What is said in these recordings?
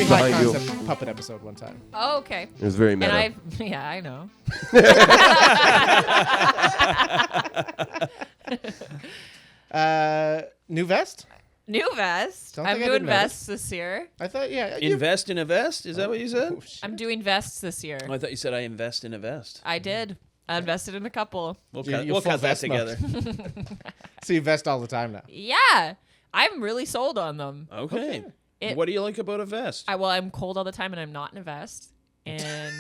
High concept puppet episode one time. Oh, okay. It was very meta. I know. New vest? New vest. I'm doing vests this year. I thought, Invest in a vest? Is that what you said? Oh, shit. I'm doing vests this year. Oh, I thought you said I invest in a vest. I did. I invested in a couple. We'll You're cut that vest together. So you vest all the time now. Yeah. I'm really sold on them. Okay. What do you like about a vest? I'm cold all the time and I'm not in a vest. And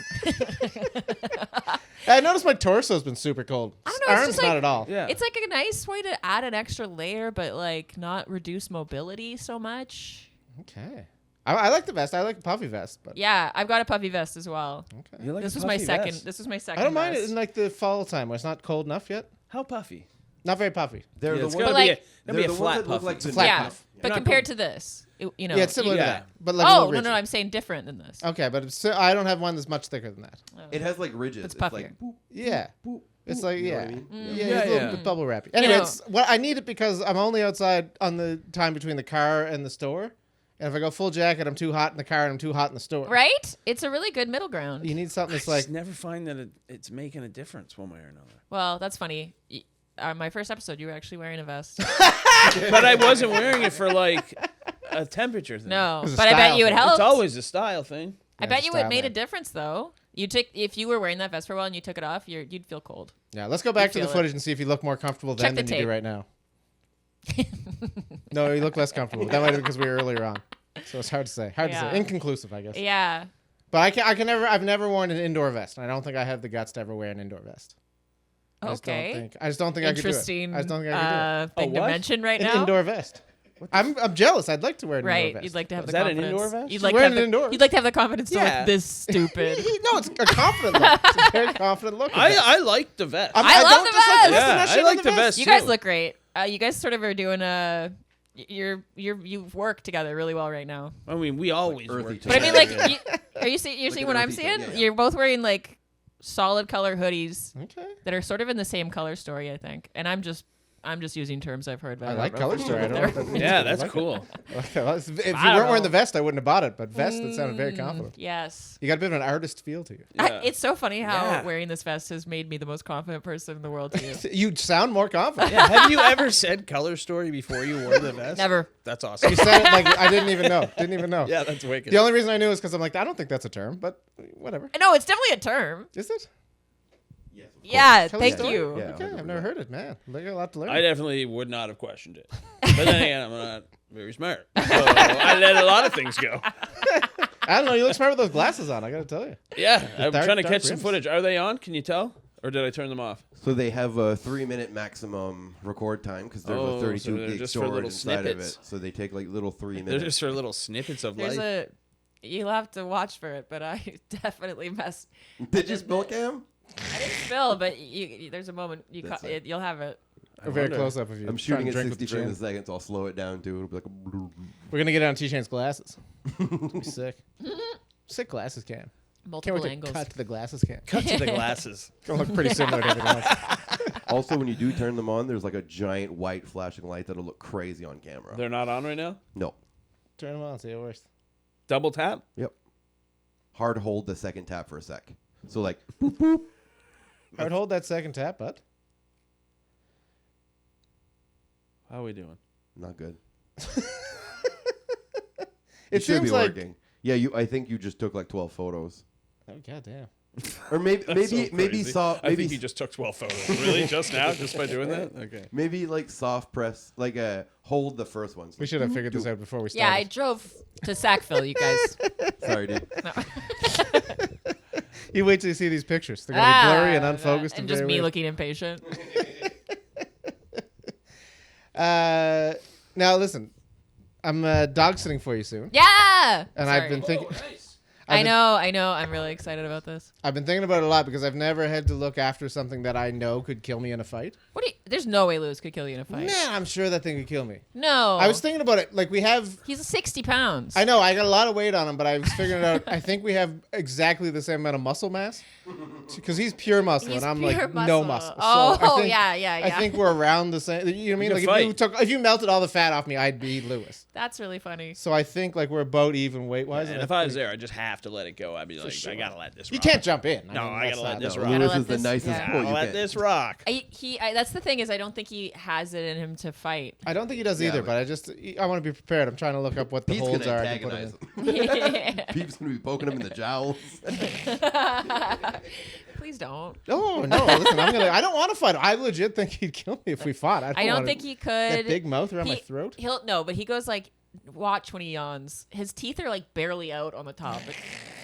I noticed my torso's been super cold. I don't know, it's Arms just like- not at all. Yeah. it's like a nice way to add an extra layer, but like not reduce mobility so much. Okay. I like the vest. I like the puffy vest, but Yeah, I've got a puffy vest as well. okay. You like This a was my puffy second. vest? This was my second. I don't mind it vest. in like the fall time where it's not cold enough yet. How puffy? Not very puffy. They're Yeah, the it's ones gotta But be like- gotta be a they're the flat ones that look puffy. like It's a the- flat Yeah, puff. but Not compared to this, you know. Yeah, it's similar to Yeah. that, but like a Oh little no, rigid. no, I'm saying different than this. Okay, but I don't have one that's much thicker than that. It has like ridges. It's like puffier. boop, Yeah. boop, It's boop, like, you know yeah. what I mean? Yeah, Yeah, it's a little yeah. bit bubble wrappy. Anyway, know- it's, I need it because I'm only outside on the time between the car and the store. And if I go full jacket, I'm too hot in the car and I'm too hot in the store. Right? It's a really good middle ground. You need something that's I like, just never find that it's making a difference one way or another. Well, that's funny. My first episode, you were actually wearing a vest. But I wasn't wearing it for like a temperature thing. No, It's a but I bet style you it thing. helped. It's always a style thing. I bet it's a you it style made a thing. difference though. If you were wearing that vest for a while and you took it off, you'd feel cold. yeah, let's go back to the feel it. footage and see if you look more comfortable Check then the than you do tape. right now. No, you look less comfortable. That might be because we were earlier on. So it's hard to say. Hard to Yeah. say. Inconclusive, I guess. Yeah. But I've never worn an indoor vest. And I don't think I have the guts to ever wear an indoor vest. I just don't think I could do it. Interesting. I just don't think I could do thing to what? mention right it. An now. indoor vest. I'm jealous. I'd like to wear an Right, indoor vest. you'd like to have Is the that an confidence. indoor vest? You'd She's like to wearing have it the, indoors. You'd like to have the confidence to Yeah. look this stupid. No, it's a confident look. It's a very confident look. I like the vest. I love don't the dislike vest. Listen, Yeah, that I shit like on the vest. You guys too. look great. You guys sort of are doing you work together really well right now. I mean, we always earthy work. tone. But I mean, together. like, you're seeing an what I'm earthy seeing? tone, yeah. You're both wearing like solid color hoodies Okay. that are sort of in the same color story, I think. And I'm just using terms I've heard. But I don't like know color if story. I don't know they're- what that means. Yeah, but I that's like it. cool. Okay, well, if you don't weren't wearing know. the vest, I wouldn't have bought it. But vest, that sounded very confident. Yes. You got a bit of an artist feel to you. Yeah. It's so funny how Yeah. wearing this vest has made me the most confident person in the world to you. You sound more confident. Yeah, have you ever said color story before you wore the vest? Never. That's awesome. You said it like I didn't even know. Didn't even know. Yeah, that's wicked. The only reason I knew is because I'm like, I don't think that's a term, but whatever. No, it's definitely a term. Is it? Yes, of course. Yeah, Tell thank us the story. you. Yeah. Okay, I've never heard it, man. I got a lot to learn. I definitely would not have questioned it. But then again, I'm not very smart. So I let a lot of things go. I don't know. You look smart with those glasses on. I got to tell you. Yeah, I'm dark- trying to dark catch some rims. footage. Are they on? Can you tell? Or did I turn them off? So they have a 3-minute maximum record time because there's Oh, a so 32 they're gig just for storage little inside snippets. of it. So they take like little 3 They're minutes. just for little snippets of life. You'll have to watch for it, but I definitely messed. Did you spill Cam? I didn't spill, but there's a moment That's it. you'll have it. A very wonder. close up of you. I'm trying shooting to at drink with 60 the frames a chin. second, so I'll slow it down too. It'll be like a We're gonna get it on T-Chain's glasses. It'll be sick. Sick glasses, Cam. Can't Multiple wait to angles. cut to the glasses, Cam. Cut to the glasses. Gonna look pretty similar to everything else. Also, when you do turn them on, there's like a giant white flashing light that'll look crazy on camera. They're not on right now? No. Turn them on. See it works. Double tap? Yep. Hard hold the second tap for a sec. So like, boop, boop. I would hold that second tap, bud. How are we doing? Not good. It should be seems like. working. Yeah, I think you just took like 12 photos. Oh goddamn. Or maybe That's so maybe crazy. soft. I Maybe think you just took 12 photos. Really? Just now? Just by doing that? Okay. maybe like soft press, like hold the first one. So We should have figured this out before we Yeah, I started. drove to Sackville, you guys. Sorry, dude. No. You wait till you see these pictures. They're gonna be blurry and unfocused and just very me weird. looking impatient. Now listen, I'm dog sitting for you soon, Yeah. and Sorry. I've been thinking. I know. I'm really excited about this. I've been thinking about it a lot because I've never had to look after something that I know could kill me in a fight. What do you? There's no way Lewis could kill you in a fight. Man, I'm sure that thing could kill me. No. I was thinking about it. Like, we have... He's 60 pounds. I know, I got a lot of weight on him, but I was figuring out, I think we have exactly the same amount of muscle mass. Because he's pure muscle, He's and I'm pure like, no muscle. muscle. Oh, I think, yeah. I think we're around the same... You know what I mean? You Like, could if you melted all the fat off me, I'd be Lewis. That's really funny. So I think, like, we're about even weight-wise. And if I was there, I'd just have to let it go. I'd be like, sure. I gotta let this rock. You can't jump in. No, I that's gotta let not- this no. rock. Lewis let is the this- nicest yeah. boy I'll you let can. this rock. That's the thing is I don't think he has it in him to fight. I don't think he does Yeah, either, but- but I want to be prepared. I'm trying to look up what the Pete's holds gonna are. I can put him antagonize in. him. Pete's gonna be poking him in the jowls. Please don't. Oh no! Listen, I don't want to fight him. I legit think he'd kill me if we fought. I don't wanna- think he could. that big mouth around my He- throat. But he goes like, watch when he yawns. His teeth are like barely out on the top.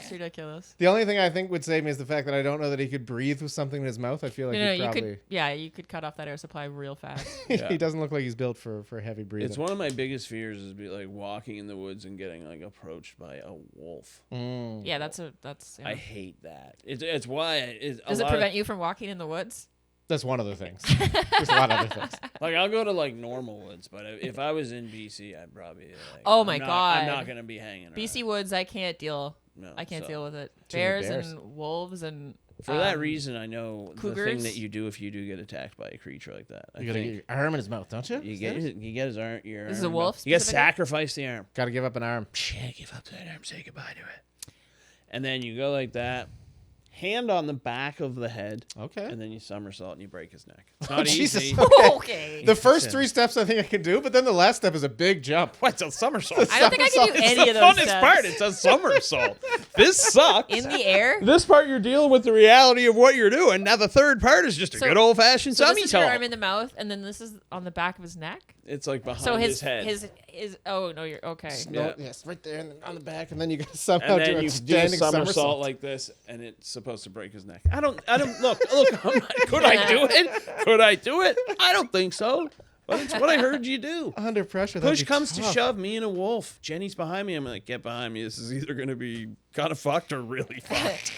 It's ridiculous. The only thing I think would save me is the fact that I don't know that he could breathe with something in his mouth. I feel like No, he'd you probably. could. Yeah, you could cut off that air supply real fast. Yeah. He doesn't look like he's built for heavy breathing. It's one of my biggest fears is be like walking in the woods and getting like approached by a wolf. Mm. Yeah, that's. Yeah. I hate that. It's why Does it prevent you from walking in the woods? That's one of the things. There's a lot of other things. like I'll go to like normal woods, but if I was in BC, I'd probably like. Oh my I'm God. not gonna be hanging around. BC woods, I can't deal. No, I can't so deal with it. Too many Bears bears. and wolves and. For that reason, I know the thing cougars? that you do if you do get attacked by a creature like that. You gotta get your arm in his mouth, don't you? You get his arm. Your This is arm a wolf back. You got to specifically? sacrifice the arm. Gotta give up an arm. Yeah, give up that arm. Say goodbye to it. And then you go like that, hand on the back of the head, Okay. and then you somersault and you break his neck. It's not Jesus. easy. Okay. The first Listen. 3 steps I think I can do, but then the last step is a big jump. What's a somersault? I don't think I can do It's any the of those funnest steps. part. It's a somersault. This sucks. In the air. This part you're dealing with the reality of what you're doing. Now the third part is just a So- good old fashioned So tummy this is your tuck. arm in the mouth, and then this is on the back of his neck. It's like behind So his head. his. Oh no, you're okay. Yeah. Yes, right there and then on the back, and then you gotta somehow and do then a you do a standing somersault like this, and it's supposed to break his neck. I don't look. Could I do it? Could I do it? I don't think so. But it's what I heard you do. Under pressure. that'd Push be comes to tough. shove, me and a wolf. Jenny's behind me. I'm like, get behind me. This is either going to be kind of fucked or really fucked.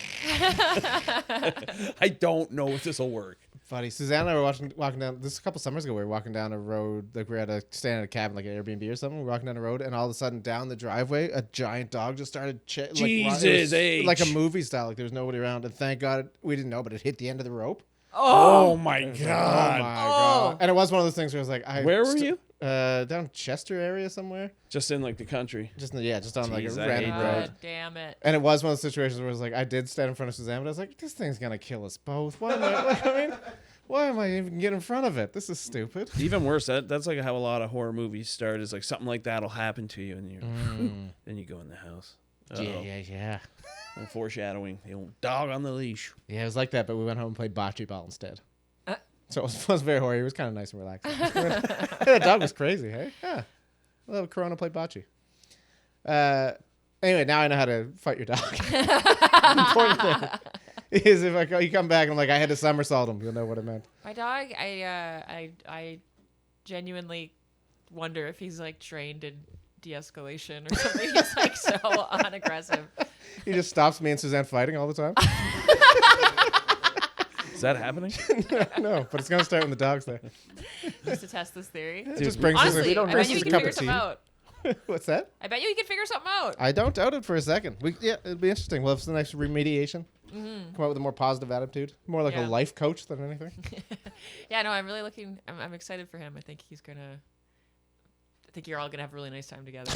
I don't know if this will work. Buddy, Suzanne and I were walking down. This is a couple summers ago. We were walking down a road, like we had to stand in a cabin, like an Airbnb or something. We were walking down the road, and all of a sudden, down the driveway, a giant dog just started. Jesus H. like a movie style. Like there was nobody around, and thank God we didn't know, but it hit the end of the rope. Oh my Oh my god! God! And it was one of those things where I was like, Where were you? Down Chester area somewhere. Just in like the country. Just on like a Jeez, I random hate road. that. God damn it. And it was one of those situations where it was like I did stand in front of Suzanne, but I was like, this thing's gonna kill us both. Why am I? Why am I even getting in front of it? This is stupid. Even worse, that's like how a lot of horror movies start. Is like something like that'll happen to you, and you then you go in the house. Uh-oh. Yeah. Little foreshadowing. The old dog on the leash. Yeah, it was like that, but we went home and played bocce ball instead. So it was very horror. It was kind of nice and relaxing. That dog was crazy, hey? Yeah. A little Corona played bocce. Anyway, now I know how to fight your dog. The important thing is if you come back and I'm like, I had to somersault him, you'll know what I meant. My dog, I genuinely wonder if he's like trained in de-escalation or something. He's like so unaggressive. He just stops me and Suzanne fighting all the time. Is that happening? No, but it's going to start when the dog's there. Just to test this theory. It just brings us Honestly, I bet brings you us we a can cup figure of tea. something out. What's that? I bet you can figure something out. I don't doubt it for a second. It'll be interesting. We'll have some nice remediation. Come out with a more positive attitude. More like a Yeah. life coach than anything. Yeah, no, I'm really looking. I'm excited for him. I think he's gonna. I think you're all gonna have a really nice time together.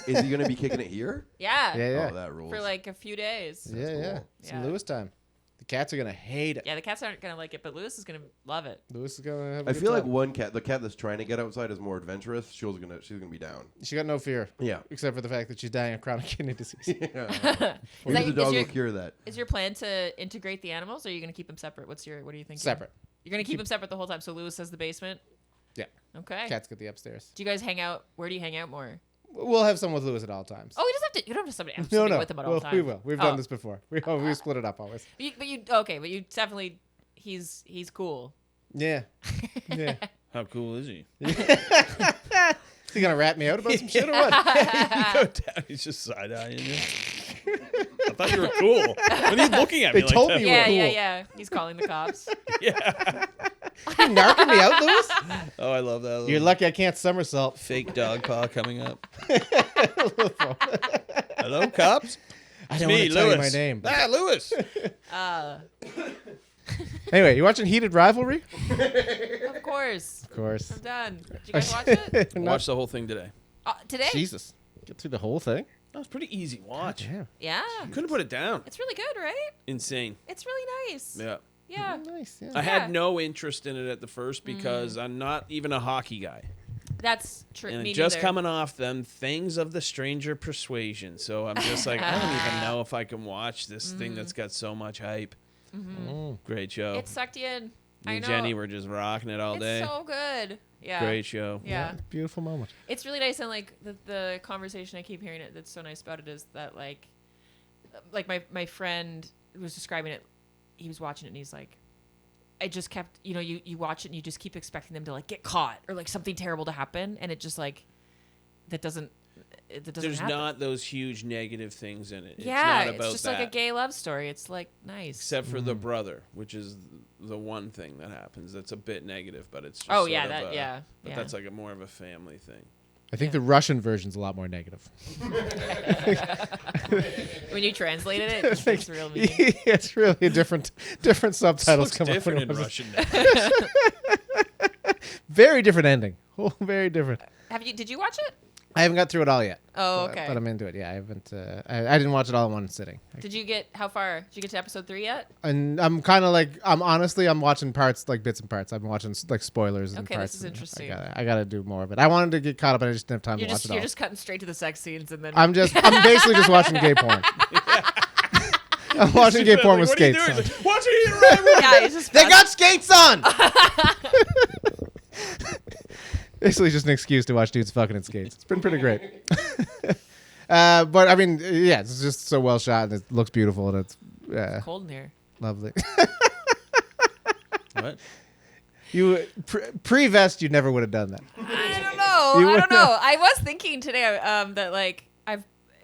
Is he gonna be kicking it here? Yeah. Yeah. Oh, that rules. For like a few days. Yeah. cool. Some Yeah. Lewis time. The cats are going to hate it. Yeah, the cats aren't gonna like it, but Lewis is gonna love it. Lewis is going to have a I good feel like time. one cat, the cat that's trying to get outside, is more adventurous. She's gonna be down. She got no fear. Yeah. Except for the fact that she's dying of chronic kidney disease. Maybe that- the is dog your- will cure that. Is your plan to integrate the animals, or are you gonna keep them separate? What do you think? Separate. You're gonna keep them separate the whole time. So Lewis has the basement. Yeah. Okay. Cats get the upstairs. Do you guys hang out? Where do you hang out more? We'll have someone with Lewis at all times. Oh, you don't have to have no, somebody no. with him at all Well, times. we will. We've Oh. done this before. We split it up always. But you definitely he's cool. Yeah. Yeah. How cool is he? Is he going to rat me out about some shit or what? You go down, he's just side eyeing you. I thought you were cool. What are you looking at They me like told that? me you Yeah, were yeah, cool. yeah. He's calling the cops. Yeah. You narking me out, Lewis? Oh, I love that. You're lucky I can't somersault. Fake dog paw coming up. Hello, cops. I It's don't me, want to tell Lewis. you my name. Ah, Lewis. Anyway, you watching Heated Rivalry? Of course. Of course. I'm done. Did you guys watch it? Watched the whole thing today. Today? Jesus. Get through the whole thing? That was pretty easy watch. Damn. Yeah. Couldn't put it down. It's really good, right? Insane. It's really nice. Yeah. Yeah. Nice, yeah. I Yeah. had no interest in it at the first because I'm not even a hockey guy. That's true. And Me just neither. coming off them things of the stranger persuasion. So I'm just like, I don't even know if I can watch this thing that's got so much hype. Great show. It sucked you in. Me I and know. Jenny were just rocking it all It's day. so good. Yeah. Great show. Yeah. Beautiful moment. It's really nice, and like the conversation I keep hearing it that's so nice about it is that like my friend was describing it. He was watching it and he's like, I just kept, you watch it and you just keep expecting them to like get caught or like something terrible to happen, and it just like that doesn't There's happen. not those huge negative things in it. Yeah, it's not about just that. like a gay love story. It's like nice. Except for the brother, which is the one thing that happens that's a bit negative, but it's just Oh, sort yeah, of that- yeah, But yeah. that's like more of a family thing. I think the Russian version's a lot more negative. When you translated it, it's real mean. It's really different subtitles Looks come up. different when in it was- Russian. Now. Very different ending. Oh, very different. Did you watch it? I haven't got through it all yet. Oh, but- okay. But I'm into it. Yeah, I haven't. I didn't watch it all in one sitting. Did you get how far? Did you get to episode 3 yet? And I'm kind of like, I'm watching parts, like bits and parts. I've been watching like spoilers and Okay, parts. this is and interesting. I gotta do more of it. I wanted to get caught up, and I just didn't have time You're to watch just it all. you're just cutting straight to the sex scenes and then I'm basically just watching gay porn. I'm watching gay porn with What are you skates doing? on. He's like, watch it yeah, it's just They got skates on! Basically just an excuse to watch dudes fucking in skates. It's been pretty great. But I mean, yeah, it's just so well shot and it looks beautiful and it's cold in here. lovely. What? You pre-vest, you never would have done that. I don't know. You I wouldn't don't know. I was thinking today that like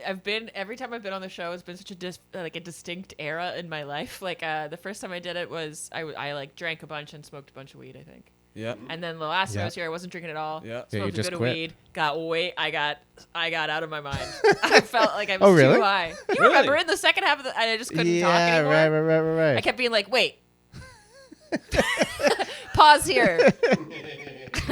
I've been every time I've been on the show, it's been such a distinct era in my life. Like the first time I did it was I like drank a bunch and smoked a bunch of weed, I think. Yeah. And then the last time I Yeah. was here, I wasn't drinking at all. Yeah. Yeah, you Smoked a just bit of quit. weed. I got out of my mind. I felt like I was Oh, really? too high. You Really? remember in the second half of I just couldn't talk Yeah, anymore. right. I kept being like, wait. Pause here.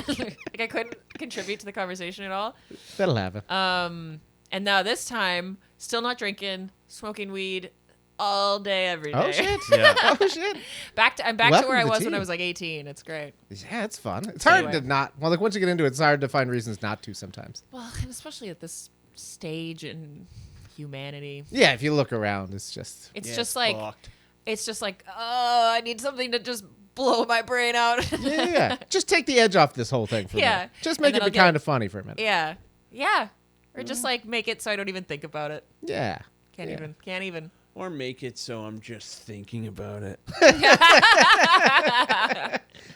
Like I couldn't contribute to the conversation at all. That'll happen. And now this time, still not drinking, smoking weed all day, every day. Oh shit! Yeah. Oh shit! I'm back to Welcome where I to the was when I team. was like 18. It's great. Yeah, it's fun. It's hard Anyway. to not. Well, like once you get into it, it's hard to find reasons not to sometimes. Well, and especially at this stage in humanity. Yeah, if you look around, it's just. It's Yeah, just it's like fucked. oh, I need something to just blow my brain out. Yeah. Just take the edge off this whole thing for a Yeah. minute. Just And make then it I'll be get- kind of funny for a minute. Yeah. Yeah. Or just like make it so I don't even think about it. Yeah. Can't Yeah. even. Or make it so I'm just thinking about it.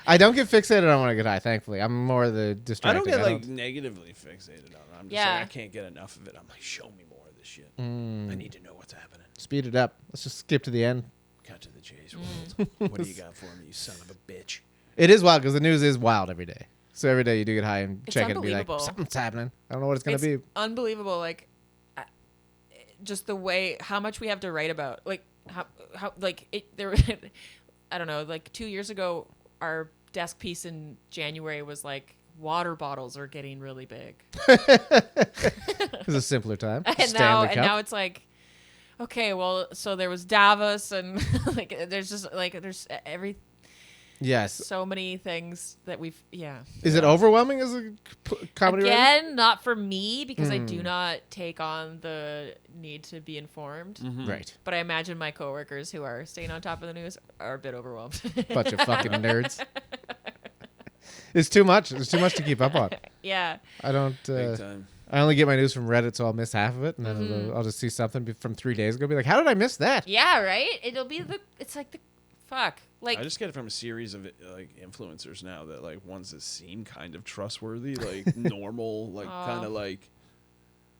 I don't get fixated on when I get high, thankfully. I'm more the I distracting. don't get like negatively fixated on it. I'm just Yeah. like, I can't get enough of it. I'm like, show me more of this shit. I need to know what's happening. Speed it up. Let's just skip to the end. Cut to the chase, world. What do you got for me, you son of a bitch? It is wild because the news is wild every day. So every day you do get high and It's check it and be like, unbelievable. something's happening. I don't know what it's going to be. Unbelievable. Like, just the way how much we have to write about. Like how like it there. I don't know. Like 2 years ago, our desk piece in January was like water bottles are getting really big, It was a simpler time. and Stanley Cup. now it's like. Okay, well, so there was Davos, and like, there's just like, there's Yes. so many things that Is it overwhelming as a comedy writer? Again, not for me because I do not take on the need to be informed. Right. But I imagine my coworkers who are staying on top of the news are a bit overwhelmed. Bunch of fucking nerds. It's too much. It's too much to keep up on. Yeah. I don't. Big time. I only get my news from Reddit, so I'll miss half of it, and then I'll just see something from 3 days ago. Be like, how did I miss that? Yeah, right? It's like the fuck. Like I just get it from a series of like influencers now that like ones that seem kind of trustworthy, like normal, like kind of like.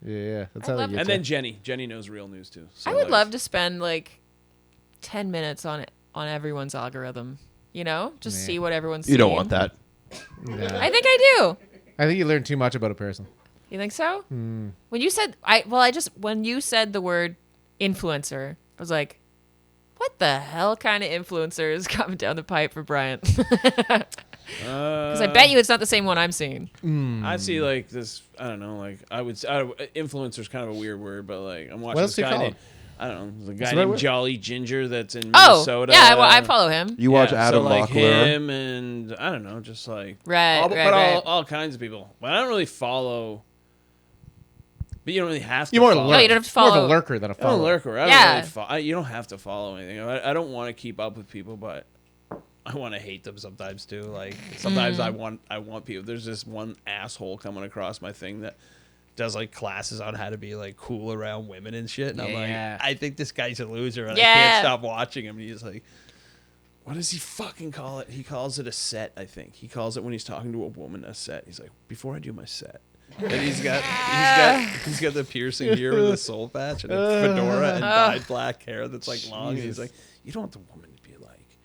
Yeah, that's I how love they it. get And you. then Jenny knows real news too. So I would like, love to spend like 10 minutes on everyone's algorithm. You know, just Yeah. see what everyone's You don't seeing. want that. No. I think I do. I think you learn too much about a person. You think so? Hmm. When you said when you said the word influencer, I was like, what the hell kind of influencer is coming down the pipe for Brian? Because I bet you it's not the same one I'm seeing. I see like this. I don't know. Like influencer's kind of a weird word, but like I'm watching What this else do you guy call named, it? I don't know. There's a What's guy the right named word? Jolly Ginger that's in Oh, Minnesota. yeah, I follow him. You watch Yeah, Adam so like Mockler. him and I don't know, just like Right, all, right, but right. all kinds of people. But I don't really follow. But you don't really have to. You more follow. No, you don't have to More of follow. a lurker than a I'm a follower. lurker. I don't Yeah. really you don't have to follow anything. I don't want to keep up with people, but I want to hate them sometimes too. Like sometimes I want people. There's this one asshole coming across my thing that does like classes on how to be like cool around women and shit. And I'm Yeah. like, I think this guy's a loser, and I Yeah. can't stop watching him. And he's like, what does he fucking call it? He calls it a set. I think he calls it when he's talking to a woman a set. He's like, before I do my set. And he's got the piercing here with a soul patch and a fedora and dyed black hair that's like long. And he's like, you don't want the woman to be like,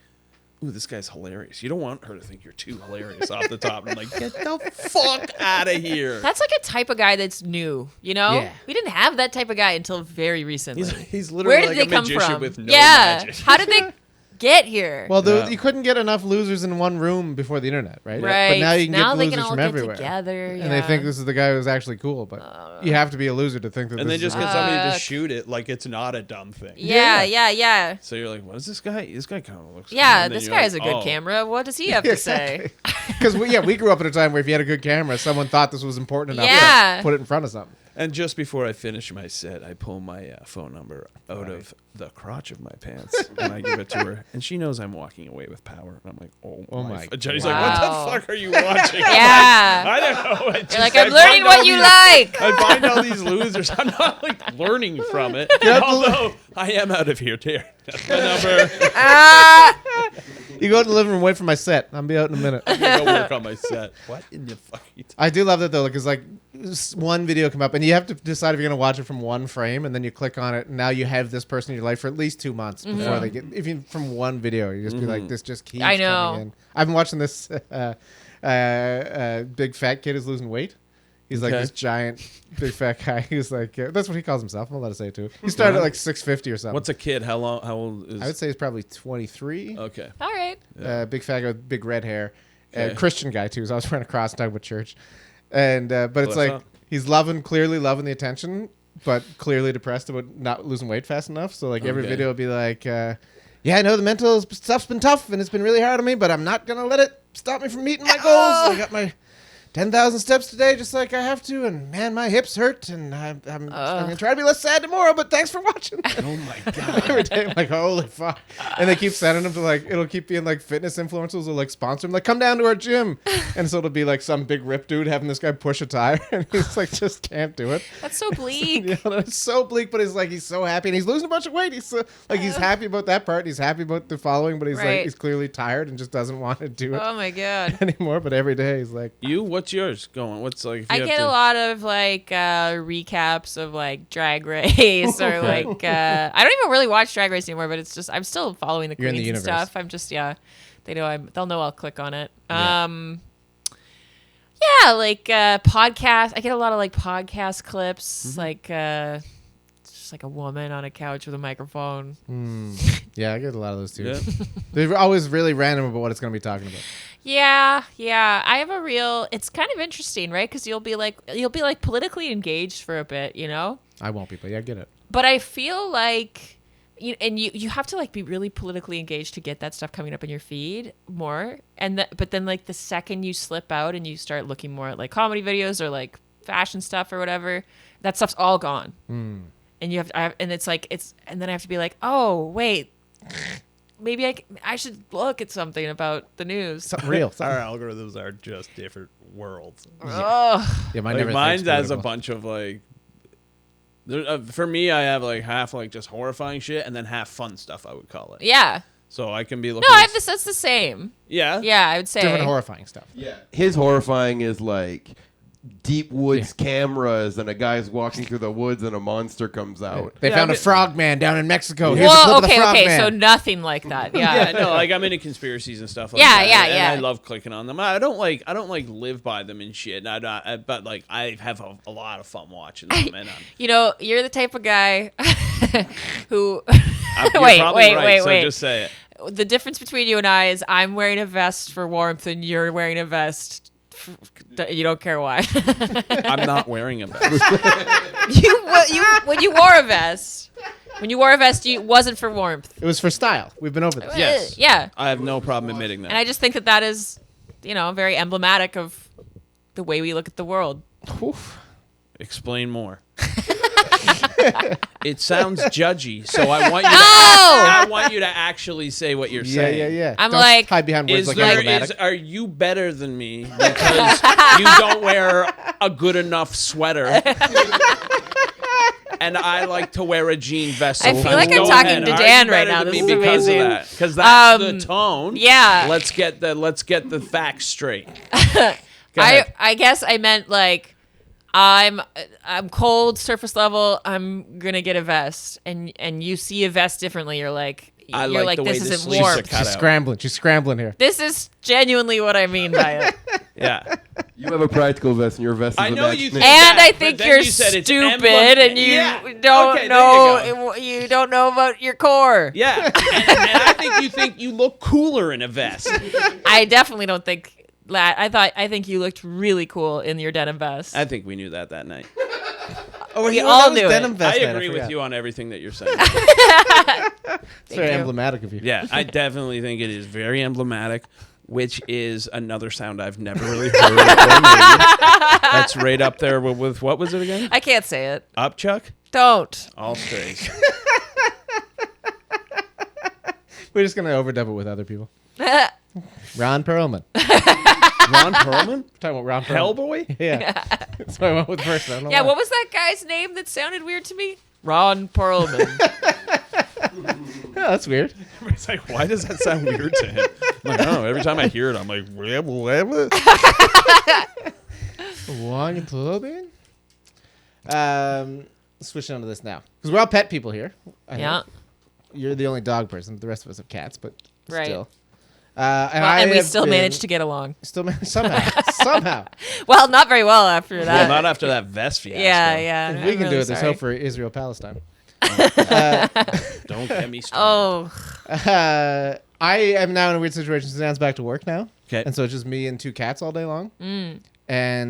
ooh, this guy's hilarious. You don't want her to think you're too hilarious off the top. And I'm like, get the fuck out of here. That's like a type of guy that's new, you know? Yeah. We didn't have that type of guy until very recently. He's literally Where did like they a come magician from? with no yeah. magic. How did they get here? Well, Yeah. you couldn't get enough losers in one room before the internet, right? right. But now you can get they losers can all from get everywhere. together. And they think this is the guy who's actually cool, but you have to be a loser to think that And this they is just a get guy. somebody to Fuck. shoot it like it's not a dumb thing. Yeah. So you're like, what is this guy? This guy kind of looks. Yeah, and then this you're guy like, has a good oh. camera. What does he have to say? Because we grew up at a time where if you had a good camera, someone thought this was important enough Yeah. to put it in front of something. And just before I finish my set, I pull my phone number out of the crotch of my pants and I give it to her. And she knows I'm walking away with power. And I'm like, oh my. She's like, what Wow. the fuck are you watching? Yeah. I don't know. You're like, I'm learning what you like. I find all these losers. I'm not like learning from it. Although I am out of here. There. That's my number. You go out in the living room, wait for my set. I'll be out in a minute. I'm going to go work on my set. What in the fuck are you I do love that though, because like one video come up, and you have to decide if you're gonna watch it from one frame, and then you click on it, and now you have this person in your life for at least 2 months before they get. If you from one video, you just be like, this just keeps. I know. Coming in. I've been watching this. Big fat kid is losing weight. He's like Okay. this giant, big fat guy. He's like that's what he calls himself. I'm gonna let it say it too. He started at like 650 or something. What's a kid? How old is? I would say he's probably 23. Okay. All right. Big fat guy with big red hair. Okay. Christian guy too. So I was wearing a cross talking about church, and but it's Bless like up. he's clearly loving the attention, but clearly depressed about not losing weight fast enough. So like every Okay. video will be like, yeah, I know the mental stuff's been tough and it's been really hard on me, but I'm not gonna let it stop me from meeting my goals. I got my 10,000 steps today, just like I have to, and man, my hips hurt, and I'm gonna try to be less sad tomorrow. But thanks for watching. Oh my god. Every day, I'm like, holy fuck! And they keep sending them to like, it'll keep being like fitness influencers will like sponsor him, like come down to our gym, and so it'll be like some big rip dude having this guy push a tire, and he's like just can't do it. That's so bleak. Yeah, it's so bleak, but he's so happy, and he's losing a bunch of weight. He's so, like he's happy about that part, and he's happy about the following, but he's like Right. he's clearly tired and just doesn't want to do it Oh my god. anymore. But every day he's like, What's yours going? What's like? If I you have get to, a lot of like recaps of like Drag Race or like I don't even really watch Drag Race anymore, but it's just I'm still following the You're in queens the and universe. stuff. I'm just they'll know I'll click on it. Yeah. Yeah, like podcast. I get a lot of like podcast clips, like just like a woman on a couch with a microphone. yeah, I get a lot of those too. Yeah. They're always really random about what it's gonna be talking about. Yeah. I have a real. It's kind of interesting, right? Because you'll be like politically engaged for a bit, you know. I won't be, but yeah, I get it. But I feel like, you have to like be really politically engaged to get that stuff coming up in your feed more. But then like the second you slip out and you start looking more at like comedy videos or like fashion stuff or whatever, that stuff's all gone. And you have to, and it's like and then I have to be like, oh wait, maybe I should look at something about the news. Something real. Our Something. algorithms are just different worlds. Oh, Yeah, mine Like never mine thinks has a political. bunch of like. For me, I have like half like just horrifying shit and then half fun stuff. I would call it. yeah. So I can be looking. No, at that's the same. Yeah. Yeah, I would say. different horrifying stuff. Yeah. His horrifying is like deep woods cameras, and a guy's walking through the woods, and a monster comes out. They Yeah, found I a mean- frog man down in Mexico. Here's a Whoa, clip of the okay, frog okay, man. so nothing like that. Yeah. Yeah, no, like I'm into conspiracies and stuff like Yeah, that. yeah, and yeah. I love clicking on them. I don't like live by them and shit. But like I have a lot of fun watching them. And You know, you're the type of guy who. you're Wait, probably right, so wait. just say it. The difference between you and I is I'm wearing a vest for warmth and you're wearing a vest. You don't care why. I'm not wearing a vest. When you wore a vest, it wasn't for warmth. It was for style. We've been over this. Yes. Yeah. I have no problem admitting that. And I just think that is, very emblematic of the way we look at the world. Oof. Explain more. It sounds judgy, so I want you. I want you to actually say what you're saying. Yeah. I'm Don't like, hide behind words like emblematic. Are you better than me because you don't wear a good enough sweater? And I like to wear a jean vest. I feel like I'm talking to Dan right now. This is amazing. Because that's the tone. Yeah. Let's get the facts straight. Go ahead. I guess I meant like I'm cold, surface level. I'm gonna get a vest, and you see a vest differently. You're like I like the way this the isn't sleeves are warmth. cut She's out. scrambling. She's scrambling here. This is genuinely what I mean by it. Yeah. You have a practical vest, and your vest is I a know match you knit. think And that, I but think then you're you said it's stupid, and you Yeah. don't Okay, there you go. know you don't know about your core. Yeah, and I think you look cooler in a vest. I definitely don't think that. I think you looked really cool in your denim vest. I think we knew that night. Oh, We all knew it. denim vest. I man, agree with forgot. you on everything that you're saying. It's very you. emblematic of you. Yeah, I definitely think it is very emblematic, which is another sound I've never really heard or made. That's right up there with what was it again? I can't say it. Upchuck? Don't. All strays. We're just gonna overdub it with other people. Ron Perlman. Ron Perlman? Talking about Ron Perlman. Hellboy? Yeah. So I went with first. I don't know Yeah, why. what was that guy's name that sounded weird to me? Ron Perlman. Yeah, that's weird. It's like, why does that sound weird to him? I'm like, I don't know. Every time I hear it, I'm like, what? Ron Perlman. Switching on to this now because we're all pet people here. I know. Yeah. You're the only dog person. The rest of us have cats, but Right. still. And we still managed to get along. Somehow. Well, not very well after Well, that. not after that vest fiasco. Yeah. If I'm we can do really it, there's sorry. hope for Israel Palestine. Don't get me started. Oh, I am now in a weird situation. Suzanne's back to work now. Okay. And so it's just me and two cats all day long. And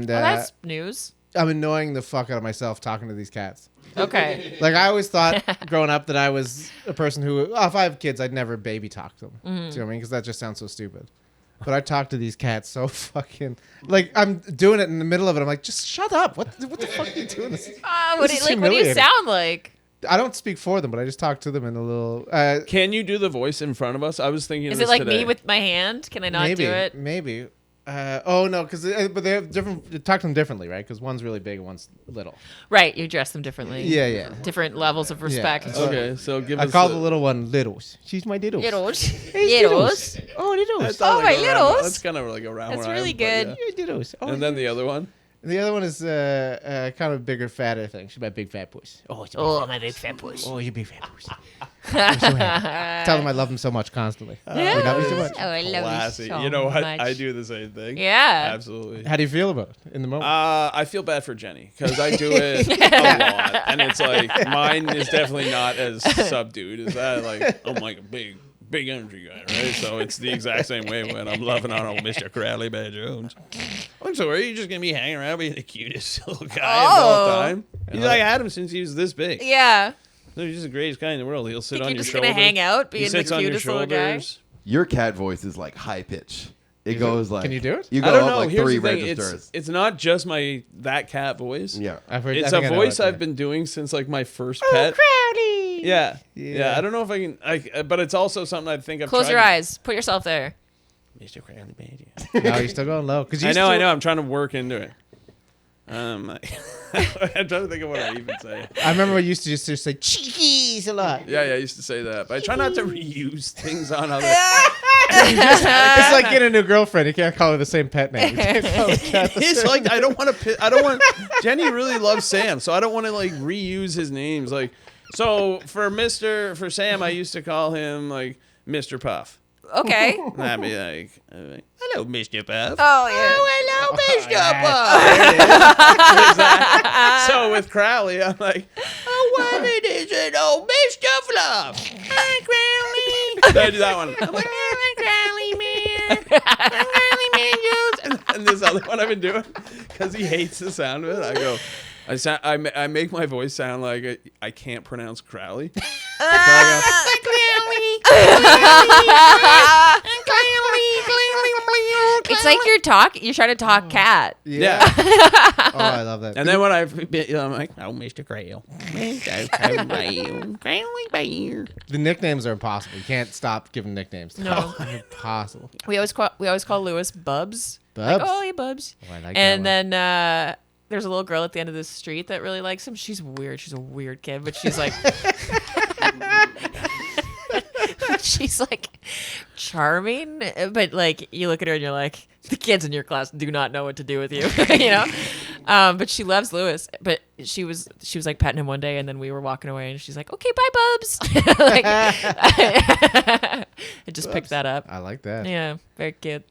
well, that's news. I'm annoying the fuck out of myself talking to these cats. Okay. Like, I always thought growing up that I was a person who, if I have kids, I'd never baby talk to them. Do you know what I mean? Because that just sounds so stupid. But I talk to these cats so fucking, like, I'm doing it in the middle of it. I'm like, just shut up. What the fuck are you doing this? What This do is you humiliating. sound like? I don't speak for them, but I just talk to them in a little. Can you do the voice in front of us? I was thinking Is this it like today. me with my hand? Can I not maybe, do it? Maybe. Oh no, because but they have different. You talk to them differently, right? Because one's really big and one's little. Right, you dress them differently. Yeah. Different levels of respect. Yeah. Okay, so give I us call the little one Littles. She's my Littles. Littles. Hey, Littles. Oh, Littles. That's Oh, my littles. That's kind of like around That's where I really am, but good. yeah. Yeah, Littles. Oh, And then the other one? the other one is kind of bigger, fatter thing. She's my big fat puss. Oh, it's Oh, my big fat puss. Oh, you big fat puss. I'm so happy. Tell them I love them so much constantly. Yeah. We love you so much. Oh, I love Classy. you so You know what? much. I do the same thing. Yeah. Absolutely. How do you feel about it in the moment? I feel bad for Jenny because I do it a lot, and it's like mine is definitely not as subdued as that. Like I'm like a big energy guy, right? So it's the exact same way when I'm loving on old Mr. Crowley Bear Jones. I'm so are you just gonna be hanging around being the cutest little guy of all time? He's like I had him since he was this big. Yeah. No, he's just the greatest guy in the world. He'll sit Think on you're your just shoulder. gonna hang out, He being the sits on your cutest little guy? shoulders. Your cat voice is like high pitch. It goes like. Can you do it? You I go don't up know. like Here's 3 the thing. registers. It's not just that cat voice. Yeah. I've heard. It's I a think I know voice it, I've yeah. been doing since like my first pet. Crowley. Yeah. Yeah. I don't know if I can. But it's also something I think I've Close tried your to- eyes. Put yourself there. Mr. Crowley Bear. No, you're still going low. Because I know. I'm trying to work into it. I'm trying to think of what I even say. I remember I used to just say cheekies a lot. Yeah, I used to say that, but I try not to reuse things on other. It's like getting a new girlfriend. You can't call her the same pet name. You can't call her cat the It's same- like I don't want. Jenny really loves Sam, so I don't want to like reuse his names. Like, so for Sam, I used to call him like Mr. Puff. Okay. And I'd be like, hello, Mr. Puff. Oh yeah. Hello, Mr. Puff. So with Crowley, I'm like, what is it, oh, Mr. Fluff? Hi, Crowley. So I do that one. I'm like, Crowley, man. Crowley, man Jones. And this other one I've been doing, because he hates the sound of it, I go, I make my voice sound like I can't pronounce Crowley. So I It's like you're trying to talk cat. Yeah. Oh, I love that. And then when I'm like, oh, Mr. Crail. The nicknames are impossible. You can't stop giving nicknames. No. Impossible. We always call Lewis Bubs. Bubs? Like, oh, hey, Bubs. Oh, I like And that one. then there's a little girl at the end of the street that really likes him. She's weird. She's a weird kid, but she's like, she's like charming. But like, you look at her and you're like, the kids in your class do not know what to do with you, you know. But she loves Lewis. But she was like petting him one day, and then we were walking away, and she's like, okay, bye, Bubs. Like, I just picked that up. I like that. Yeah, very cute.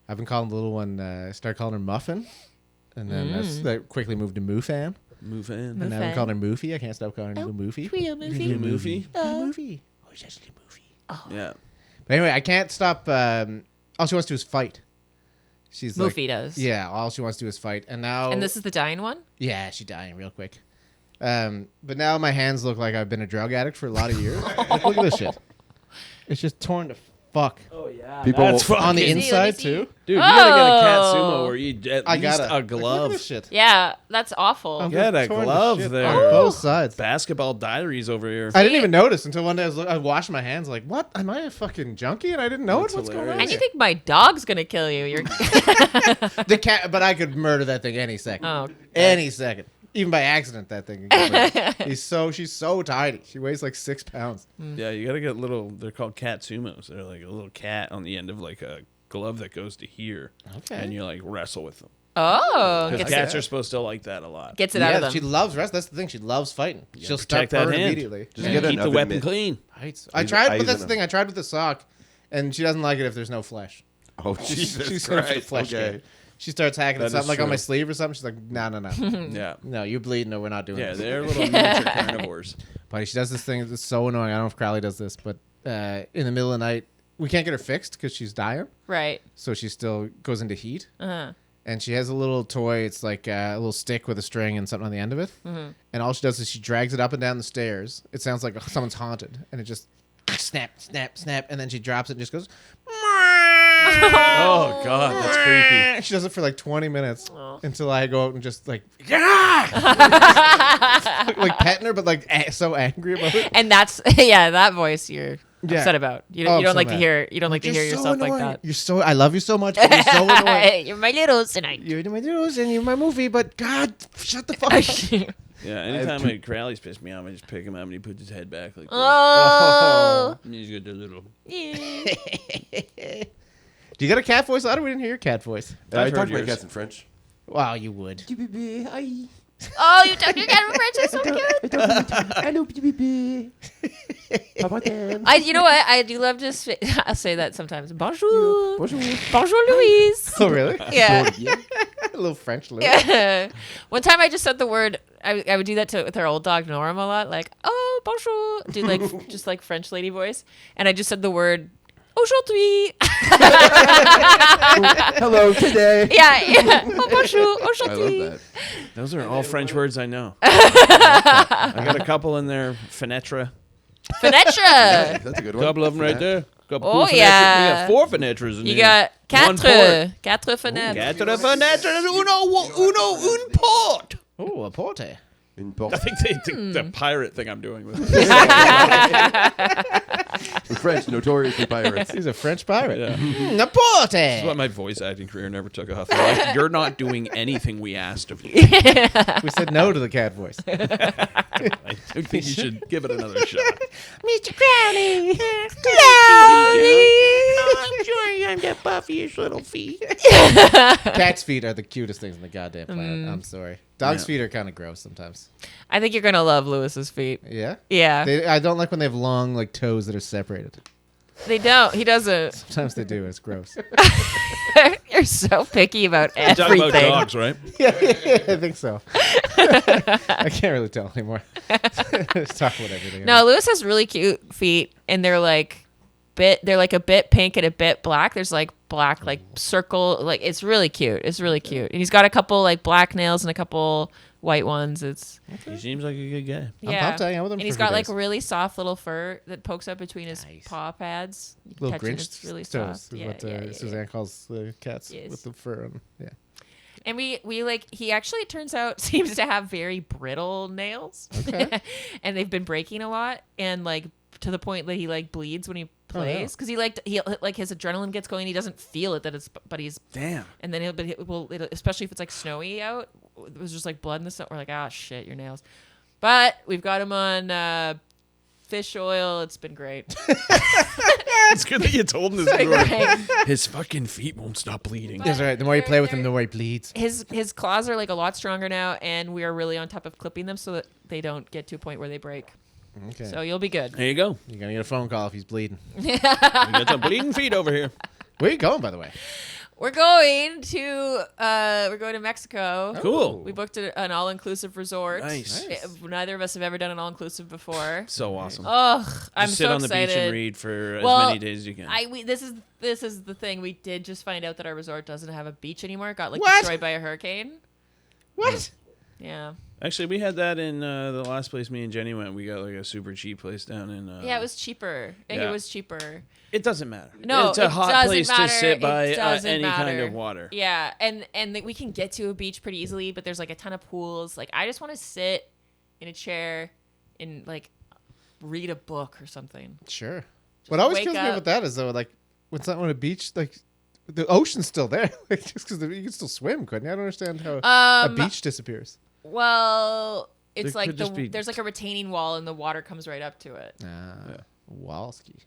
I've been calling the little one, started calling her Muffin. And then that quickly moved to Moofan. Move in. And now I'm Moofan. calling her Moofy. I can't stop calling her Little Moofy. Real movie. Moofy. Moofy. Oh, she's actually Moofy. Yeah. But anyway, I can't stop. All she wants to do is fight. She's like, Moofy does. yeah, all she wants to do is fight. And now, And this is the dying one? yeah, she's dying real quick. But now my hands look like I've been a drug addict for a lot of years. Like, look at this shit. It's just torn to fuck. Oh, yeah. People That's will- On the fucking- inside, see. too. Dude, you gotta get a cat Oh. sumo where you at I least got a Look at glove. this shit. Yeah, that's awful. I'm Get a torn to glove shit there. On both sides. Basketball diaries over here. I didn't even notice until one day I washed my hands like, what? Am I a fucking junkie? And I didn't know That's What's going on? hilarious. And you think my dog's gonna kill you? You're The cat, but I could murder that thing any second. Oh. Any second. Even by accident, that thing. Can get murdered. She's so tiny. She weighs like 6 pounds. Yeah, you gotta get little. They're called cat sumos. They're like a little cat on the end of like a glove that goes to here. Okay. And you like wrestle with them. oh, Because gets, cats are supposed to like that a lot. gets it out of them. She loves rest. That's the thing. She loves fighting. She'll protect start that purring hand. immediately. Just get Keep an the oven weapon mitt. clean. Bites. Eyes- I tried, eyes but that's in the thing. I tried with the sock, and she doesn't like it if there's no flesh. Oh, Jesus She's going for the Christ. flesh Okay. game. She starts hacking That at something is like on my true. sleeve or something. She's like, no. Yeah. No, you bleed. No, we're not doing Yeah, this. they're little miniature carnivores. Buddy, she does this thing that's so annoying. I don't know if Crowley does this, but in the middle of the night, we can't get her fixed because she's dying. right. So she still goes into heat. Uh-huh. And she has a little toy. It's like a little stick with a string and something on the end of it. Mm-hmm. And all she does is she drags it up and down the stairs. It sounds like someone's haunted. And it just snap, snap, snap. And then she drops it and just goes. Oh God, that's creepy. She does it for like 20 minutes Oh. until I go out and just like, like petting her, but like so angry about it. And that's that voice you're Yeah. upset about. You, Oh, you don't so like mad. to hear. You don't like to hear You're so yourself like annoying. that. I love you so much. But you're so annoying. You're my little tonight. You're my news and you're my movie, but God, shut the fuck up. Yeah, anytime my Crowley's pissed me off, I just pick him up and he puts his head back like this. Oh. And he's got the little. Yeah. Do you got a cat voice, Otter? We didn't hear your cat voice. I I've talked heard to my yours. cats in French. Wow, you would. Oh, you talk to your cat in French. That's so cute. Hello, bébé. You know what? I do love I'll say that sometimes. Bonjour. Bonjour, Louise. Oh, really? Yeah. A little French lip. Yeah. One time I just said the word. I would do that with our old dog Norm a lot. Like, oh, bonjour. Do like just like French lady voice. And I just said the word aujourd'hui. Hello, today. Yeah. Oh, bonjour. I love Aujourd'hui. that. Those are all French words I know. I got a couple in there. Fenetre. Fenetre. That's a good one. Couple of them right there. Couple Oh, fenetres. yeah. We got 4 fenêtres in You here. got One quatre. Quatre fenêtres. Quatre fenêtres. Un port. Oh, a porte. Une porte. I think they think the pirate thing I'm doing with it. The French, notoriously pirates. He's a French pirate. Yeah. A porte. That's why my voice acting career never took off. They're like, you're not doing anything we asked of you. We said no to the cat voice. I think you should give it another shot. Mr. Crowley. I'm sure you have that buffyish little feet. Cats' feet are the cutest things on the goddamn planet. I'm sorry. Dogs' feet are kind of gross sometimes. I think you're gonna love Lewis's feet. Yeah? Yeah, I don't like when they have long like toes that are separated. they don't. He doesn't. Sometimes they do. It's gross. You're so picky about You're talking everything. about dogs, right? yeah, I think so. I can't really tell anymore. Just talk about everything. No, Lewis has really cute feet, and they're like a bit pink and a bit black. There's like black like circle, like it's really cute. It's really cute. And he's got a couple like black nails and a couple white ones. It's He seems like a good guy. yeah. pumped to hang out with him and for he's a few got like days. really soft little fur that pokes up between his Nice. paw pads. You can Little touch it, Grinch it's really toes soft. is Yeah, what yeah. Suzanne calls the cats Yes. with the fur on. Yeah. And we like he actually it turns out seems to have very brittle nails. Okay. And they've been breaking a lot, and like to the point that he like bleeds when he Oh, yeah. plays because he like his adrenaline gets going. He doesn't feel it but he's Damn. and then especially if it's like snowy out. It was just like blood in the snow. We're like, ah, shit, your nails. But we've got him on fish oil. It's been great. It's good that you told him this It's been story. great. His fucking feet won't stop bleeding. That's right. The more you play with him, the more he bleeds. His claws are like a lot stronger now, and we are really on top of clipping them so that they don't get to a point where they break. Okay. So you'll be good. There you go. You're gonna get a phone call if he's bleeding. We got some bleeding feet over here. Where are you going, by the way? We're going to Mexico. Cool. We booked an all-inclusive resort. Nice. Neither of us have ever done an all-inclusive before. So awesome. Ugh, I'm Just sit so on the excited. beach and read for Well, as many days as you can. This is the thing. We did just find out that our resort doesn't have a beach anymore. It got like What? destroyed by a hurricane. What? Yeah. Actually, we had that in the last place me and Jenny went. We got like a super cheap place down in. Yeah, it was cheaper. yeah. It was cheaper. It doesn't matter. No, it's a it hot doesn't place matter. to sit It by doesn't any kind matter. of water. Yeah, and we can get to a beach pretty easily, but there's like a ton of pools. Like I just want to sit in a chair and like read a book or something. Sure. What always wake kills me up. with that is though, like when it's not on a beach, like the ocean's still there. Like just because you can still swim, couldn't you? I don't understand how a beach disappears. Well, it's There like could just be- there's like a retaining wall and the water comes right up to it. Walski.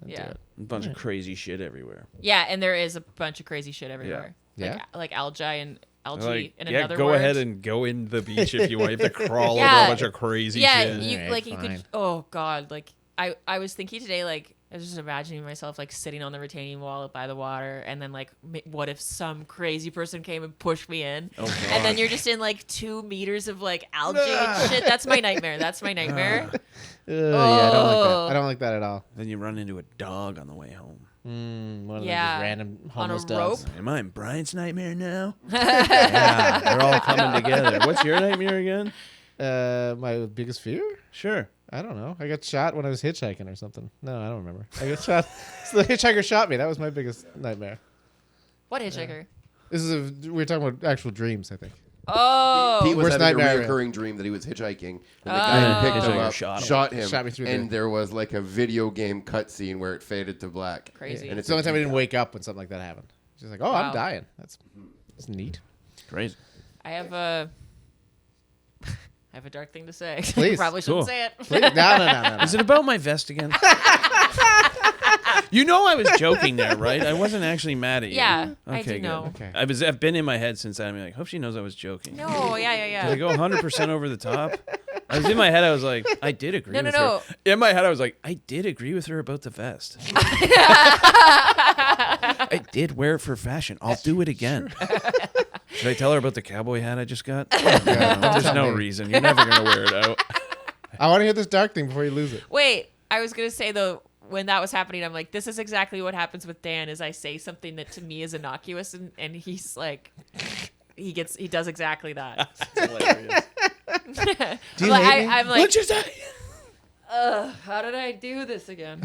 Yeah. A bunch of crazy shit everywhere. Yeah, and there is a bunch of crazy shit everywhere. Yeah. Like algae and algae Like, and yeah, another go word. ahead and go in the beach if you want. You have to crawl over Yeah. a bunch of crazy yeah, shit. you Alright, like you fine. could. Oh God, like I was thinking today, like I was just imagining myself like sitting on the retaining wall by the water, and then like, what if some crazy person came and pushed me in, Oh, and then God. you're just in like 2 meters of like algae and shit. That's my nightmare. That's my nightmare. Yeah, I don't like that. Oh. I don't like that at all. Then you run into a dog on the way home. One of Yeah. those random On a homeless dogs. rope? Am I in Brian's nightmare now? Yeah, they're all coming together. What's your nightmare again? My biggest fear? Sure. I don't know. I got shot when I was hitchhiking or something. No, I don't remember. I got shot. So the hitchhiker shot me. That was my biggest nightmare. What hitchhiker? This is we're talking about actual dreams, I think. Oh, Pete was Worst having a nightmare. reoccurring dream that he was hitchhiking, and the guy Oh. who picked him Hitchhiker up shot him. shot him, Shot me through and the- there was like a video game cutscene where it faded to black. Crazy. And It's the only time I didn't wake up when something like that happened. Just like, oh, Wow. I'm dying. That's neat. Crazy. I have a dark thing to say. Please. Probably shouldn't Cool. say it. Please, no. Is it about my vest again? You know I was joking there, right? I wasn't actually mad at you. Yeah, I Okay, do good. know. Okay. I've been in my head since then. I'm like, hope she knows I was joking. No, yeah. Did I go 100% over the top? I was in my head. I was like, I did agree No, with no. her. In my head, I was like, I did agree with her about the vest. I did wear it for fashion. I'll do it again. Should I tell her about the cowboy hat I just got? There's no reason. You're never gonna wear it out. I want to hear this dark thing before you lose it. Wait, I was gonna say though, when that was happening, I'm like, this is exactly what happens with Dan. Is I say something that to me is innocuous, and he's like, he does exactly that. It's hilarious. Do you hate me? I'm like, What'd you say? how did I do this again?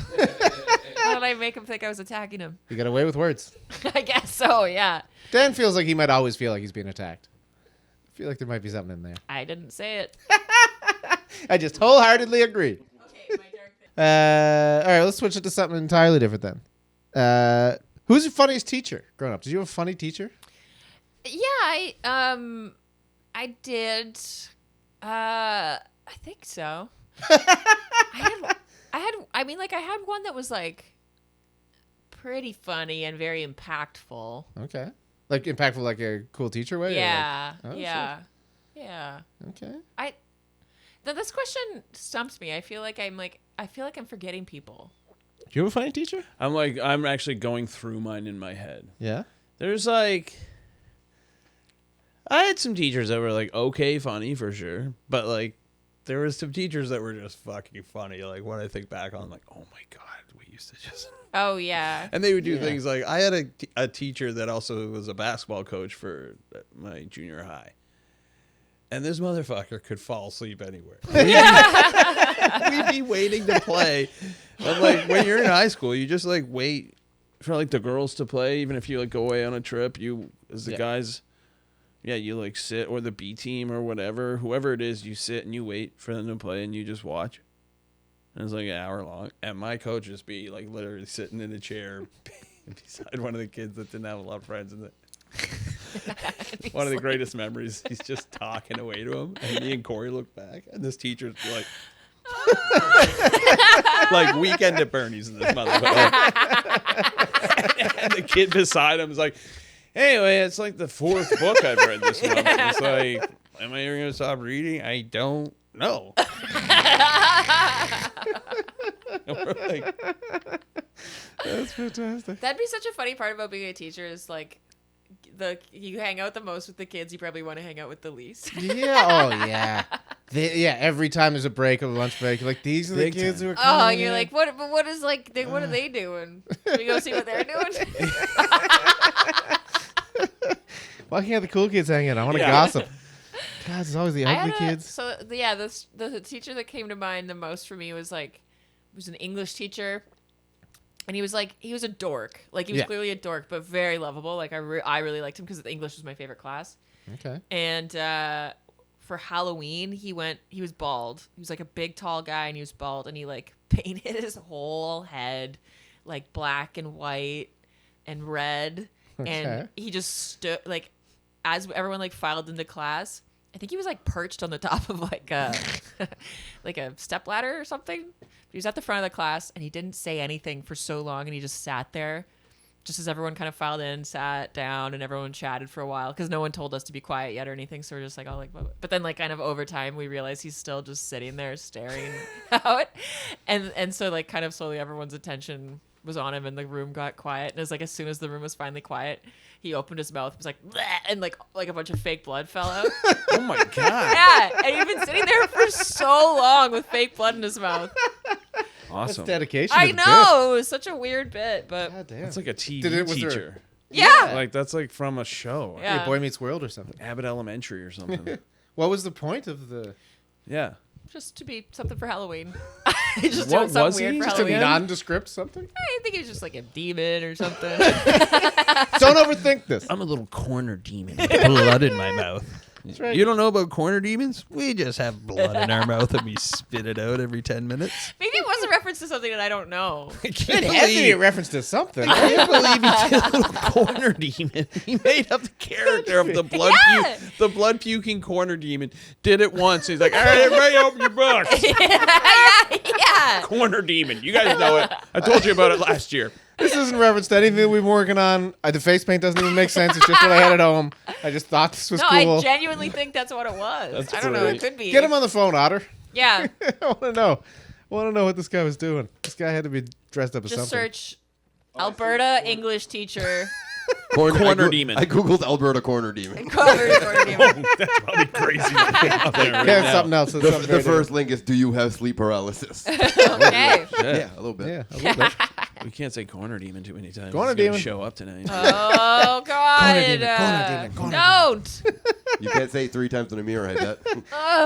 How did I make him think I was attacking him? You got away with words. I guess so. Yeah, Dan feels like he might always feel like he's being attacked. I feel like there might be something in there. I didn't say it. I just wholeheartedly agree. Okay, my dark thing. All right, let's switch it to something entirely different then. Who's your funniest teacher growing up? Did you have a funny teacher? Yeah, I did. I think so. I had one that was like pretty funny and very impactful. Okay. Like impactful, like a cool teacher way? Yeah. Or like, Yeah. Yeah. Okay. Now this question stumps me. I feel like I'm forgetting people. Do you have a funny teacher? I'm actually going through mine in my head. Yeah. There's like, I had some teachers that were like okay funny for sure, but like there was some teachers that were just fucking funny. Like when I think back on, like, oh my god, we used to just. Oh yeah. And they would do things like, I had a teacher that also was a basketball coach for my junior high. And this motherfucker could fall asleep anywhere. We'd be waiting to play. And like when you're in high school, you just like wait for like the girls to play. Even if you like go away on a trip, you as the guys, you like sit, or the B team or whatever, whoever it is, you sit and you wait for them to play and you just watch. And it's like an hour long. And my coach just be like literally sitting in a chair beside one of the kids that didn't have a lot of friends in it. One of the greatest memories. He's just talking away to him, and me and Corey look back, and this teacher's like, like Weekend at Bernie's in this motherfucker. And the kid beside him is like, anyway, it's like the 4th book I've read this month. It's like, am I ever going to stop reading? I don't know. And we're like, That's fantastic. That'd be such a funny part about being a teacher is like you hang out the most with the kids, you probably want to hang out with the least. Yeah. Oh, yeah. Every time there's a break, a lunch break, you're like, these are the Big kids time. who are coming. Oh, and you're in. like, what are they doing? Can we go see what they're doing? Why can't the cool kids hang in? I want to Yeah. gossip. God, it's always the I ugly had kids. the teacher that came to mind the most for me was an English teacher. And he was a dork. Like, he was clearly a dork, but very lovable. Like, I really liked him because English was my favorite class. Okay. And for Halloween, he was bald. He was like a big, tall guy, and he was bald. And he like painted his whole head like black and white and red. Okay. And he just stood like, as everyone like filed into class, I think he was like perched on the top of like a like a stepladder or something. He was at the front of the class, and he didn't say anything for so long, and he just sat there just as everyone kind of filed in, sat down, and everyone chatted for a while because no one told us to be quiet yet or anything. So we're just like, oh, like, but then like kind of over time, we realized he's still just sitting there staring out. And so like kind of slowly everyone's attention was on him, and the room got quiet. And it was like, as soon as the room was finally quiet, he opened his mouth, was like, bleh, and like a bunch of fake blood fell out. oh my God. Yeah. And he'd been sitting there for so long with fake blood in his mouth. Awesome. That's dedication. I to the know. It was such a weird bit, but bit. God damn. That's like a TV Was there- teacher. yeah. Like that's like from a show. Yeah. Hey, Boy Meets World or something. Abbott Elementary or something. What was the point of the... Yeah. Just to be something for Halloween. Just What doing something was he? weird for Just a Halloween. nondescript something? I think he was just like a demon or something. Don't overthink this. I'm a little corner demon with blood in my mouth. right. You don't know about corner demons? We just have blood in our mouth and we spit it out every 10 minutes. Maybe it was a reference to something that I don't know. I can't It has to be a reference to something. I can't believe he did a little corner demon. He made up the character of the blood Yeah. the blood puking corner demon. Did it once. He's like, all right, everybody open your books. yeah. Corner demon. You guys know it. I told you about it last year. This isn't reference to anything we've been working on. The face paint doesn't even make sense. It's just what I had at home. I just thought this was No, cool. I genuinely think that's what it was. That's I don't know. great. It could be. Get him on the phone, Otter. Yeah. I want to know. I want to know what this guy was doing. This guy had to be dressed up as Just something. search Alberta English teacher. Corner demon. I googled Alberta corner demon. Corner demon. That's probably crazy. Out there right Yeah, now. something else. It's something The very first link is, do you have sleep paralysis? Okay. Yeah, a little bit. different. Yeah, a little bit. We can't say corner demon too many times. Corner He's gonna demon. show up tonight. Oh God! Corner demon, corner Don't. You can't say it 3 times in a mirror, I bet.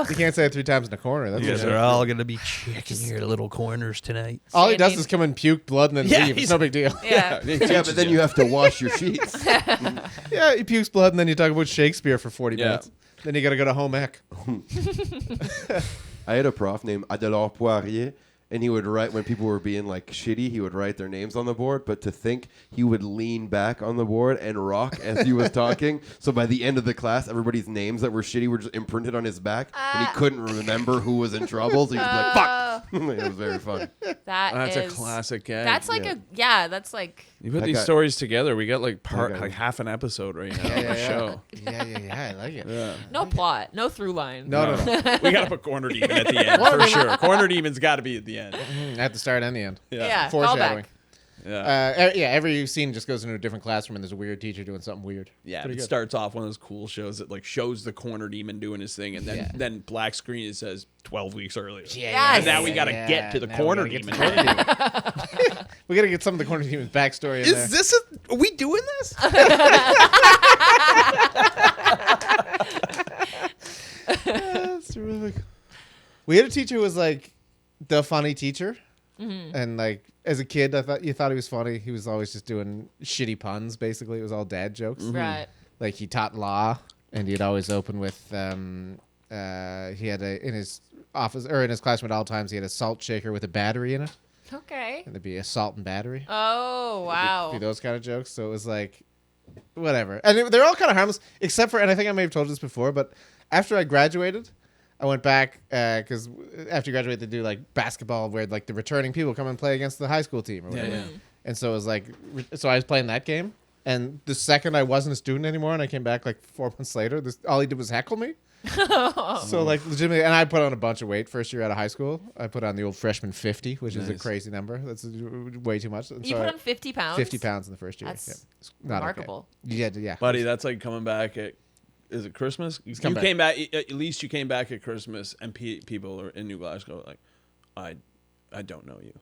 You can't say it 3 times in a corner. That's you guys what are all gonna be checking your little corners tonight. all he does Standing. is come and puke blood and then Yeah, leave. It's he's- no big deal. Yeah. Yeah, but then you have to wash your sheets. Yeah, he pukes blood and then you talk about Shakespeare for 40 Yeah. minutes. Then you got to go to home ec. I had a prof named Adelard Poirier, and he would write when people were being like shitty. He would write their names on the board, but to think he would lean back on the board and rock as he was talking. So by the end of the class, everybody's names that were shitty were just imprinted on his back, and he couldn't remember who was in trouble. So he'd be like, "Fuck!" It was very fun. That's a classic gag. That's like that's like. You put That these guy- stories together, we got like guy- like half an episode right now on the show. Yeah, I like it. Yeah. No plot, no through line. No. We gotta put Corner Demon at the end for sure. Corner Demon's got to be at the end. At the start and the end. Yeah, Foreshadowing. callback. Yeah. Every scene just goes into a different classroom and there's a weird teacher doing something weird. Yeah, Pretty it good. starts off one of those cool shows that like shows the Corner Demon doing his thing, and then black screen it says 12 weeks earlier. Yes. And now we gotta get to the Now Corner we gotta Demon. get to the Corner Demon. We gotta get some of the Corner Demon's backstory in there. Is this are we doing this? That's terrific. We had a teacher who was like the funny teacher, and like as a kid, you thought he was funny. He was always just doing shitty puns. Basically, it was all dad jokes. Right. Like he taught law, and he'd always open with he had in his office or in his classroom at all times he had a salt shaker with a battery in it, Okay. and there'd be a salt and battery. Oh wow. Do those kind of jokes. So it was like, whatever. And they're all kind of harmless, except for, and I think I may have told you this before, but after I graduated, I went back because after you graduate, they do like basketball where like the returning people come and play against the high school team or whatever. Yeah. And so it was like, so I was playing that game. And the second I wasn't a student anymore and I came back like 4 months later, all he did was heckle me. So like legitimately, and I put on a bunch of weight first year out of high school. I put on the old freshman 50, which is a Nice. crazy number. That's way too much. And You so put on 50 pounds. 50 pounds in the first year. That's It's not remarkable. Okay. Yeah. Buddy, that's like coming back at. Is it Christmas? You come back. came back. At least you came back at Christmas, and people are in New Glasgow like, I don't know you.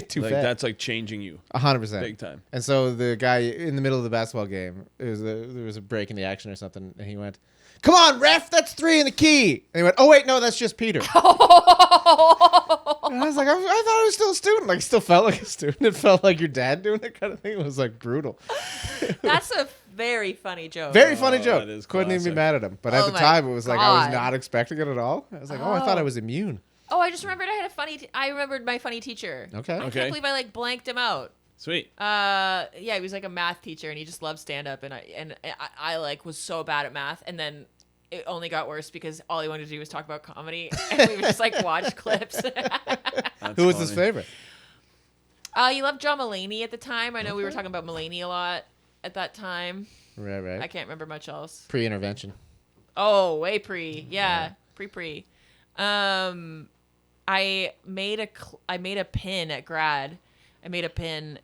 Too Like fat. that's like changing you 100%. big time. And so the guy in the middle of the basketball game, there was a break in the action or something, and he went, "Come on, ref, that's 3 in the key." And he went, "Oh wait, no, that's just Peter." And I was like, I thought I was still a student. Like, still felt like a student. It felt like your dad doing it kind of thing. It was like brutal. That's a very funny joke. Very funny joke. that is Couldn't even be classic. mad at him. But at Oh the my time, it was like I was God. not expecting it at all. I was like, oh, I thought I was immune. Oh, I just remembered I had a funny. I remembered my funny teacher. Okay. I Okay. can't believe I like blanked him out. Sweet. Yeah, he was like a math teacher, and he just loved stand up, and I like was so bad at math, and then it only got worse because all he wanted to do was talk about comedy, and we would just like watch clips. That's Who was his funny. favorite? You loved John Mulaney at the time. I know we were talking about Mulaney a lot at that time. Right. I can't remember much else. Pre-intervention. Oh, way pre. Yeah, pre. I made a pin at grad. I made a pin.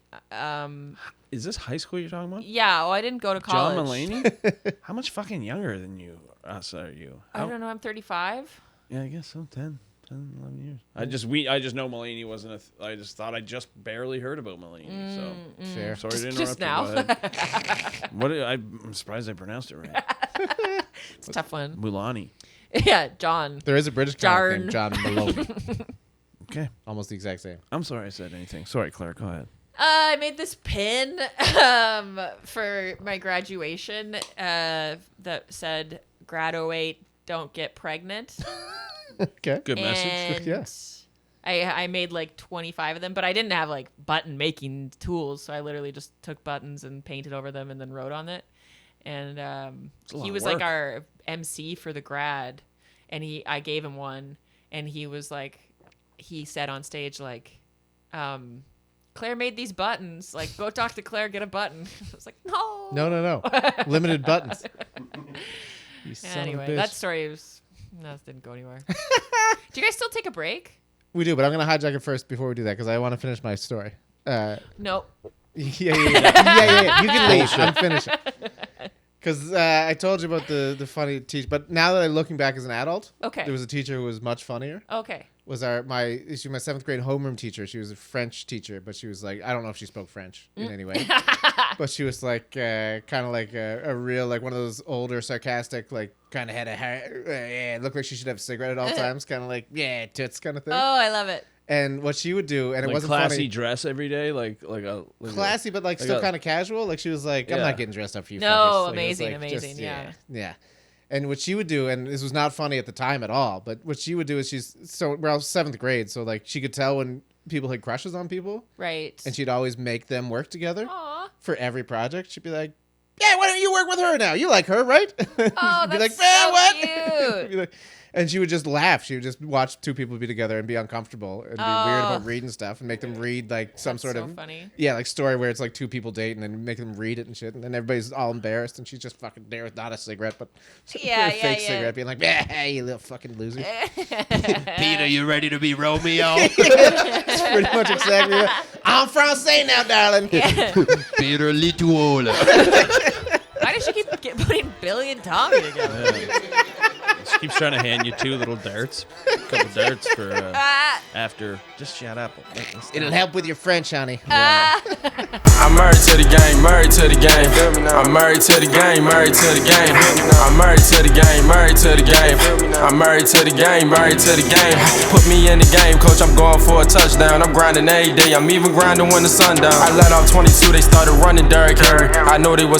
Is this high school you're talking about? Yeah. Oh, I didn't go to college. John Mulaney? How much fucking younger than you? Us are you? I don't know. I'm 35. Yeah, I guess so. 10, 11 years. I just know Mulaney wasn't I just thought I just barely heard about Mulaney. So Fair. sorry to interrupt. Just now. You, go ahead. I'm surprised I pronounced it right. It's a tough one. Mulani. Yeah, John. There is a British comic named John Malone. Okay. Almost the exact same. I'm sorry I said anything. Sorry, Claire. Go ahead. I made this pin for my graduation that said "Graduate, don't get pregnant." Okay. Good message. Yeah. I made like 25 of them, but I didn't have like button making tools, so I literally just took buttons and painted over them and then wrote on it. And a lot he of was like work. our MC for the grad, and I gave him one, and he was like, he said on stage like, Claire made these buttons. Like, go talk to Claire, get a button. I was like, no. No. Limited buttons. You son of a Anyway, bitch. that story didn't go anywhere. Do you guys still take a break? We do, but I'm going to hijack it first before we do that because I want to finish my story. Nope. Yeah. You can leave. I'm finishing. Because I told you about the funny teacher, but now that I'm looking back as an adult, Okay. there was a teacher who was much funnier. Okay. Was my 7th grade homeroom teacher. She was a French teacher, but she was like, I don't know if she spoke French in any way, but she was like kind of like a real, like one of those older sarcastic, like kind of had a hair, yeah, looked like she should have a cigarette at all times, kind of like tits kind of thing. Oh, I love it. And what she would do, and it Like wasn't classy funny, dress every day, like a classy, but like still kind of casual. Like she was like, I'm Yeah. not getting dressed up for you. No, fuckers. Like, it was amazing, like amazing, just, yeah. And what she would do, and this was not funny at the time at all, but what she would do is we're all 7th grade, so like she could tell when people had crushes on people. Right. And she'd always make them work together Aw. for every project. She'd be like, yeah, why don't you work with her now? You like her, right? Oh, be that's like, "Man, so what?" cute. Be like- and she would just laugh. She would just watch 2 people be together and be uncomfortable and be weird about reading stuff and make them read like some That's sort so of funny. yeah, like story where it's like 2 people dating and make them read it and shit. And then everybody's all embarrassed and she's just fucking there with not a cigarette, but Yeah, a fake yeah. cigarette, being like, hey, you little fucking loser. Peter, you ready to be Romeo? It's pretty much exactly that. I'm Francais now, darling. Peter Lituola. Why does she keep putting Billy and Tommy together? She keeps trying to hand you 2 little darts. A couple darts for after. Just shut up. It'll help with your French, honey. I'm married to the game, married to the game. I'm married to the game, married to the game. I'm married to the game, married to the game. I'm married to the game, married to the game. Put me in the game, coach, I'm going for a touchdown. I'm grinding every day, I'm even grinding when the sun down. I let off 22, they started running Derrick Henry. I know they was